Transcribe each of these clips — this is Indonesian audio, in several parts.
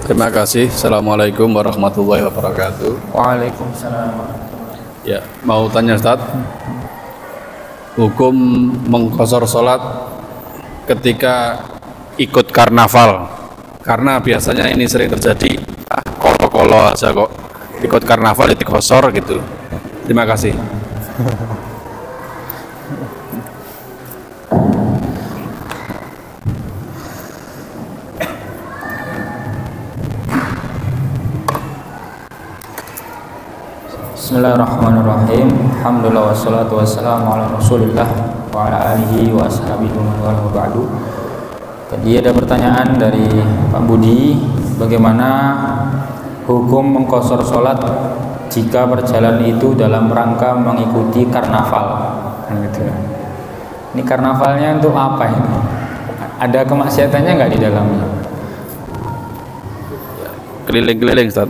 Terima kasih. Assalamualaikum warahmatullahi wabarakatuh. Waalaikumsalam. Ya, mau tanya Ustaz, hukum mengqashar sholat ketika ikut karnaval, karena biasanya ini sering terjadi kolo-kolo aja kok ikut karnaval itu qashar gitu. Terima kasih. Bismillahirrahmanirrahim. Alhamdulillah wassalatu wassalamu ala Rasulillah wa ala alihi wa ashabihi wa man ba'du. Tadi ada pertanyaan dari Pak Budi, bagaimana hukum mengqashar salat jika perjalanan itu dalam rangka mengikuti karnaval? Gitu. Ini karnavalnya untuk apa ini? Ada kemaksiatannya nggak di dalamnya? Keliling-keliling Ustaz.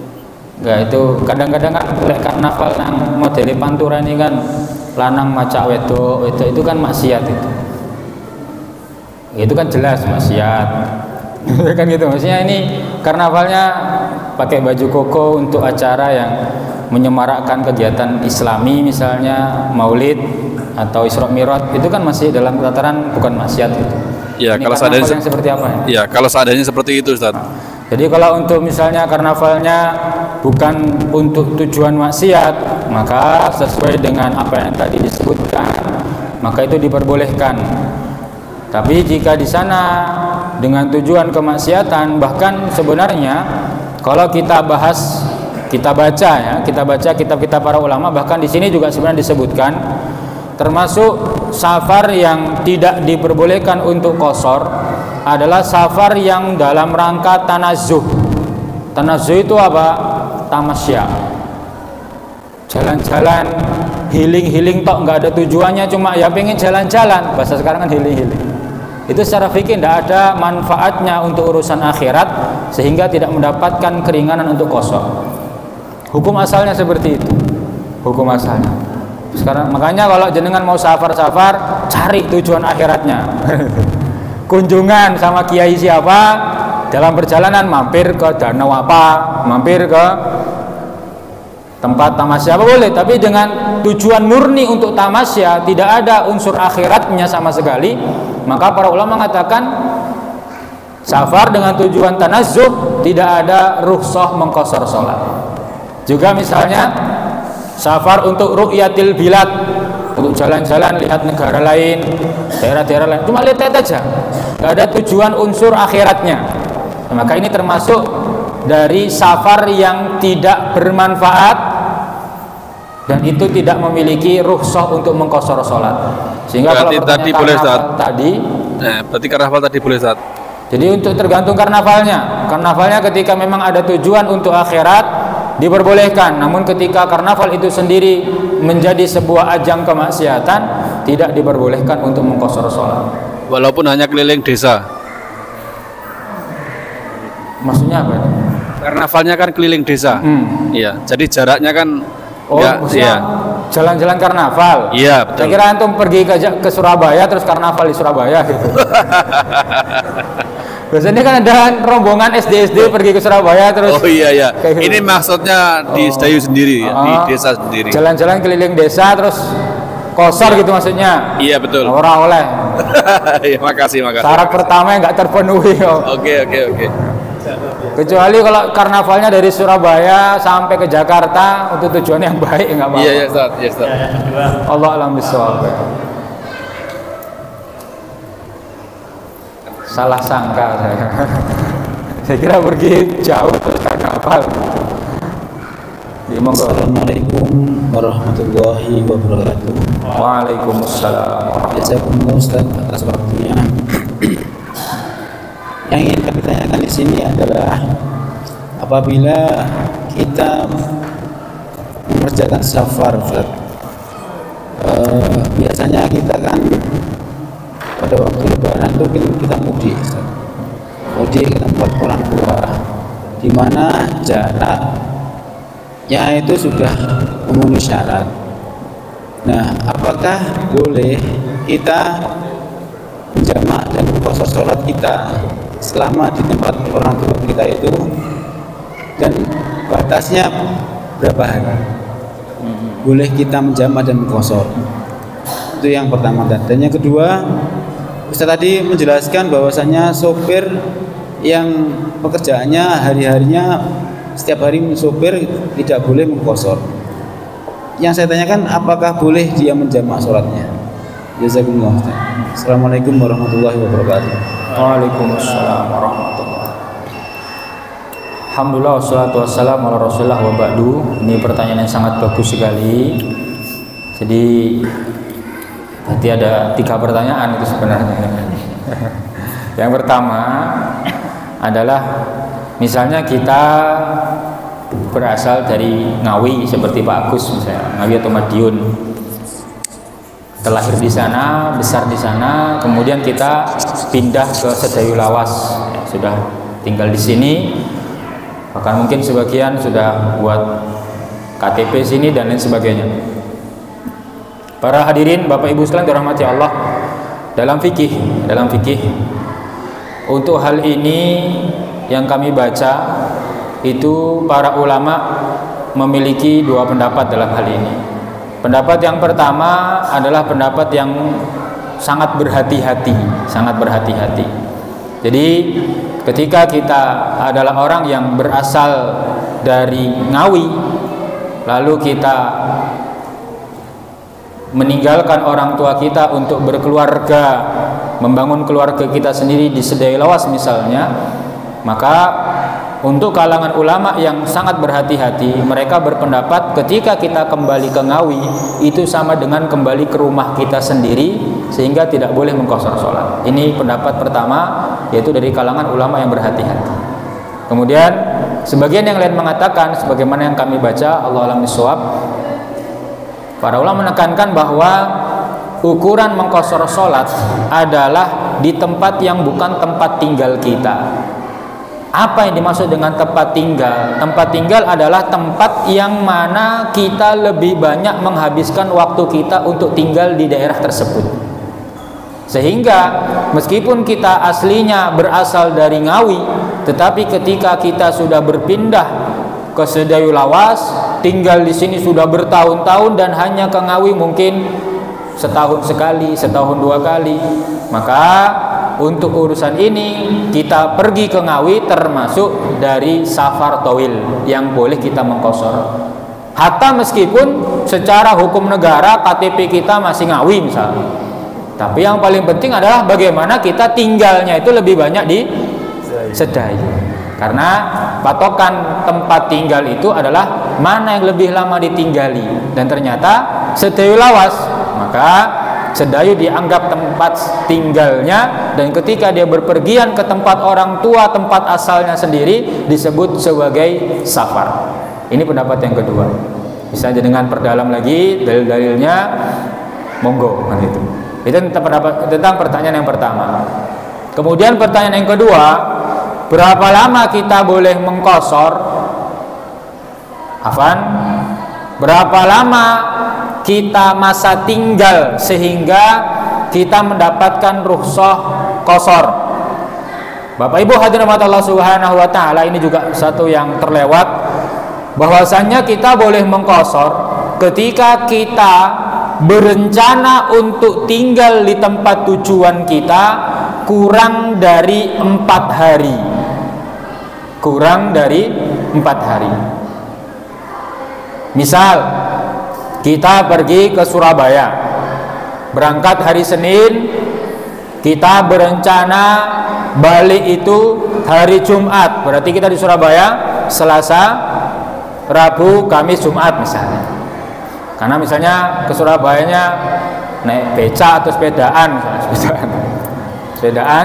Enggak, itu kadang-kadang kan karnaval nang model pantura ini kan lanang macak wedok itu kan maksiat itu. Itu kan jelas maksiat. Kan gitu. Maksudnya ini karnavalnya pakai baju koko untuk acara yang menyemarakkan kegiatan Islami, misalnya Maulid atau Isra Mi'raj, itu kan masih dalam tataran bukan maksiat itu. Ya, ini kalau seadanya seperti apa ya? Ya, kalau seadanya seperti itu Ustaz. Jadi kalau untuk misalnya karnavalnya bukan untuk tujuan maksiat, maka sesuai dengan apa yang tadi disebutkan, maka itu diperbolehkan. Tapi jika di sana dengan tujuan kemaksiatan, bahkan sebenarnya kalau kita bahas, kita baca kitab-kitab para ulama, bahkan di sini juga sebenarnya disebutkan termasuk safar yang tidak diperbolehkan untuk qashar adalah safar yang dalam rangka tanazzuh. Tanazzuh itu apa? Tamasya. Jalan-jalan, healing tok, nggak ada tujuannya, cuma ya pengen jalan-jalan. Bahasa sekarang kan healing. Itu secara fikih tidak ada manfaatnya untuk urusan akhirat, sehingga tidak mendapatkan keringanan untuk qashar. Hukum asalnya seperti itu. Hukum asalnya. Sekarang makanya kalau jenengan mau safar-safar, cari tujuan akhiratnya. Kunjungan sama kiai siapa, dalam perjalanan mampir ke danau apa, mampir ke tempat tamasya apa boleh, tapi dengan tujuan murni untuk tamasya, tidak ada unsur akhiratnya sama sekali, maka para ulama mengatakan safar dengan tujuan tanazzuh tidak ada rukhsah mengqashar salat. Juga misalnya safar untuk ru'yatil bilad, untuk jalan-jalan lihat negara lain, daerah-daerah lain, cuma lihat aja, nggak ada tujuan unsur akhiratnya. Nah, maka ini termasuk dari safar yang tidak bermanfaat dan itu tidak memiliki rukhsah untuk mengqashar salat. Sehingga berarti kalau tadi boleh Ustaz. Berarti karnaval tadi boleh Ustaz. Jadi untuk tergantung karnavalnya. Karnavalnya ketika memang ada tujuan untuk akhirat diperbolehkan, namun ketika karnaval itu sendiri menjadi sebuah ajang kemaksiatan, tidak diperbolehkan untuk mengqashar salat. Walaupun hanya keliling desa. Maksudnya apa? Karnavalnya kan keliling desa. Iya, jadi jaraknya kan jalan-jalan karnaval. Iya, betul. Saya kira antum pergi ke Surabaya terus karnaval di Surabaya gitu. Biasanya kan ada rombongan SD pergi ke Surabaya terus. Oh iya. Gitu. Ini maksudnya di Sedayu sendiri, di desa sendiri. Jalan-jalan keliling desa terus qashar gitu maksudnya. Iya betul. Ora oleh. Ya, makasih. Syarat pertama yang nggak terpenuhi. Oke. Kecuali kalau karnavalnya dari Surabaya sampai ke Jakarta untuk tujuan yang baik, nggak apa-apa. Iya Ustaz. Allah alam bisawab. Salah sangka saya. Saya kira pergi jauh terus karnaval. Assalamualaikum warahmatullahi wabarakatuh. Waalaikumsalam. Jazakumullah Ustaz atas waktunya. Yang ingin kami tanyakan di sini adalah apabila kita mengerjakan safar, Ustaz, biasanya kita kan pada waktu lebaran itu kita mudik ke tempat orang tua, di mana jaraknya itu sudah memenuhi syarat. Nah, apakah boleh kita menjamak dan mengqashar sholat kita selama di tempat orang tua kita itu dan batasnya berapa hari boleh kita menjamak dan mengqashar. Itu yang pertama. Dan yang kedua, Ustaz tadi menjelaskan bahwasanya sopir yang pekerjaannya hari-harinya setiap hari sopir tidak boleh mengqashar. Yang saya tanyakan, apakah boleh dia menjamak sholatnya? Jazakumullah. Assalamualaikum warahmatullahi wabarakatuh. Waalaikumsalam warahmatullahi wabarakatuh. Alhamdulillah wassalatu wassalamu ala rasulillah wa ba'du. Ini pertanyaan yang sangat bagus sekali. Jadi berarti ada 3 pertanyaan itu sebenarnya. Yang pertama adalah misalnya kita berasal dari Ngawi seperti Pak Agus misalnya, Ngawi atau Madiun. Terlahir di sana, besar di sana, kemudian kita pindah ke Sedayu Lawas. Ya, sudah tinggal di sini. Bahkan mungkin sebagian sudah buat KTP sini dan lain sebagainya. Para hadirin, Bapak Ibu sekalian dirahmati Allah, dalam fikih untuk hal ini yang kami baca itu para ulama memiliki 2 pendapat dalam hal ini. Pendapat yang pertama adalah pendapat yang sangat berhati-hati. Jadi ketika kita adalah orang yang berasal dari Ngawi, lalu kita meninggalkan orang tua kita untuk berkeluarga, membangun keluarga kita sendiri di Sedayu Lawas misalnya, maka untuk kalangan ulama yang sangat berhati-hati, mereka berpendapat ketika kita kembali ke Ngawi itu sama dengan kembali ke rumah kita sendiri, sehingga tidak boleh mengqashar sholat. Ini pendapat pertama, yaitu dari kalangan ulama yang berhati-hati. Kemudian sebagian yang lain mengatakan, sebagaimana yang kami baca, Allah a'lam bishawab, para ulama menekankan bahwa ukuran mengqashar sholat adalah di tempat yang bukan tempat tinggal kita. Apa yang dimaksud dengan tempat tinggal? Tempat tinggal adalah tempat yang mana kita lebih banyak menghabiskan waktu kita untuk tinggal di daerah tersebut. Sehingga meskipun kita aslinya berasal dari Ngawi, tetapi ketika kita sudah berpindah ke Sedayu Lawas, tinggal di sini sudah bertahun-tahun dan hanya ke Ngawi mungkin setahun sekali, setahun 2 kali, maka untuk urusan ini kita pergi ke Ngawi termasuk dari safar tawil yang boleh kita mengqashar. Hatta meskipun secara hukum negara KTP kita masih Ngawi misalnya, tapi yang paling penting adalah bagaimana kita tinggalnya itu lebih banyak di Sedayu. Karena patokan tempat tinggal itu adalah mana yang lebih lama ditinggali, dan ternyata Sedayu Lawas, maka Sedayu dianggap tempat tinggalnya, dan ketika dia berpergian ke tempat orang tua, tempat asalnya sendiri, disebut sebagai safar. Ini pendapat yang kedua. Bisa dengan perdalam lagi dalil-dalilnya, monggo kan itu. Itu tentang pertanyaan yang pertama. Kemudian pertanyaan yang kedua, berapa lama kita boleh mengqashar? Afan, berapa lama kita masa tinggal sehingga kita mendapatkan rukhsah qashar? Bapak Ibu hadirin Allah Subhanahu wa taala, ini juga satu yang terlewat, bahwasanya kita boleh mengqashar ketika kita berencana untuk tinggal di tempat tujuan kita kurang dari 4 hari. Kurang dari 4 hari. Misal kita pergi ke Surabaya, berangkat hari Senin, kita berencana balik itu hari Jumat, berarti kita di Surabaya Selasa, Rabu, Kamis, Jumat misalnya. Karena misalnya ke Surabayanya naik beca atau sepedaan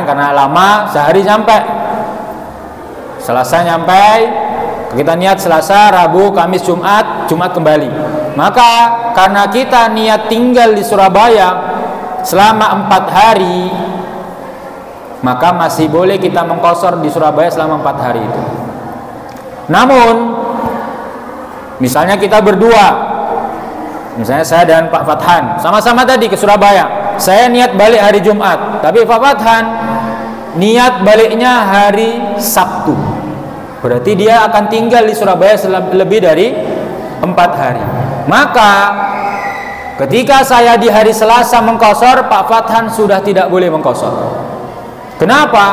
karena lama, sehari sampai. Selasa nyampe, kita niat Selasa, Rabu, Kamis, Jumat, Jumat kembali. Maka karena kita niat tinggal di Surabaya selama 4 hari, maka masih boleh kita mengqashar di Surabaya selama 4 hari itu. Namun misalnya kita berdua, misalnya saya dan Pak Fathan, sama-sama tadi ke Surabaya. Saya niat balik hari Jumat, tapi Pak Fathan niat baliknya hari Sabtu. Berarti dia akan tinggal di Surabaya lebih dari 4 hari. Maka ketika saya di hari Selasa mengqashar, Pak Fathan sudah tidak boleh mengqashar. Kenapa?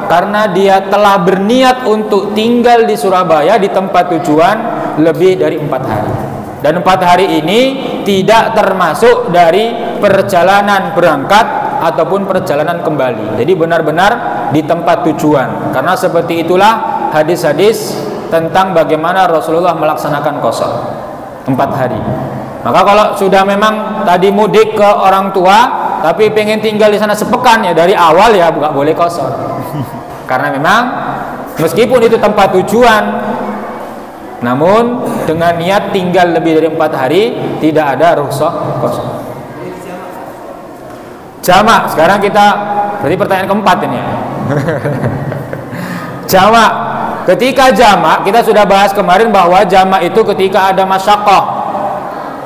Karena dia telah berniat untuk tinggal di Surabaya di tempat tujuan lebih dari 4 hari. Dan 4 hari ini tidak termasuk dari perjalanan berangkat ataupun perjalanan kembali. Jadi benar-benar di tempat tujuan. Karena seperti itulah hadis-hadis tentang bagaimana Rasulullah melaksanakan qashar 4 hari. Maka kalau sudah memang tadi mudik ke orang tua tapi pengen tinggal di sana sepekan, ya dari awal ya nggak boleh qashar. Karena memang meskipun itu tempat tujuan, namun dengan niat tinggal lebih dari 4 hari tidak ada rukhsah qashar. Jamak, sekarang kita berarti pertanyaan keempat ini ya. Jamak, ketika jamak kita sudah bahas kemarin bahwa jamak itu ketika ada masyaqqah.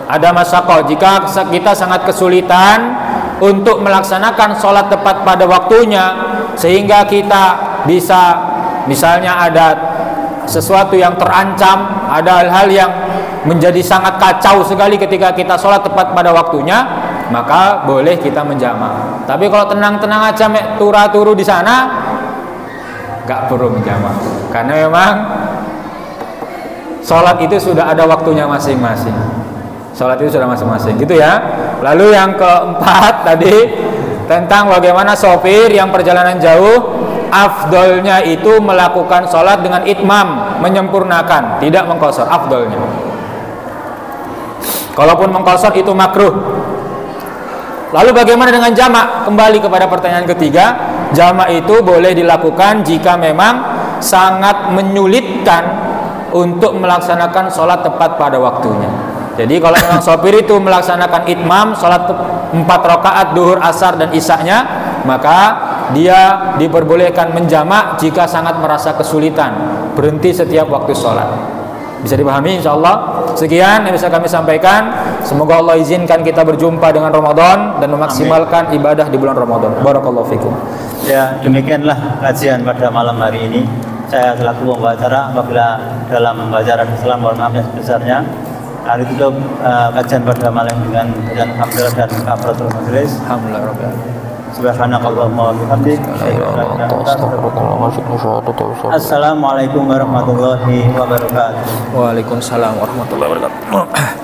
Ada masyaqqah, jika kita sangat kesulitan untuk melaksanakan sholat tepat pada waktunya, sehingga kita bisa, misalnya ada sesuatu yang terancam, ada hal-hal yang menjadi sangat kacau sekali ketika kita sholat tepat pada waktunya, maka boleh kita menjamak. Tapi kalau tenang-tenang aja turu di sana, nggak perlu menjamak, karena memang sholat itu sudah ada waktunya masing-masing. Sholat itu sudah masing-masing, gitu ya. Lalu yang keempat tadi tentang bagaimana sopir yang perjalanan jauh, afdolnya itu melakukan sholat dengan itmam, menyempurnakan, tidak mengqashar, afdolnya. Kalaupun mengqashar itu makruh. Lalu bagaimana dengan jamak? Kembali kepada pertanyaan ketiga, jamak itu boleh dilakukan jika memang sangat menyulitkan untuk melaksanakan sholat tepat pada waktunya. Jadi kalau memang sopir itu melaksanakan itmam, sholat 4 rakaat duhur, asar dan isya-nya, maka dia diperbolehkan menjamak jika sangat merasa kesulitan, berhenti setiap waktu sholat. Bisa dipahami insyaallah. Sekian yang bisa kami sampaikan. Semoga Allah izinkan kita berjumpa dengan Ramadan dan memaksimalkan ibadah di bulan Ramadan. Barakallahu fikum. Ya, demikianlah kajian pada malam hari ini. Saya selaku pembawa acara, apabila dalam membaca Islam mohon maaf yang sebesarnya. Hari tutup kajian pada malam dengan alhamdulillah dan kafaratul majelis. Alhamdulillah rabbil alamin. Subhanakallahumma wa bihamdik. Assalamualaikum warahmatullahi wabarakatuh. Waalaikumsalam warahmatullahi wabarakatuh.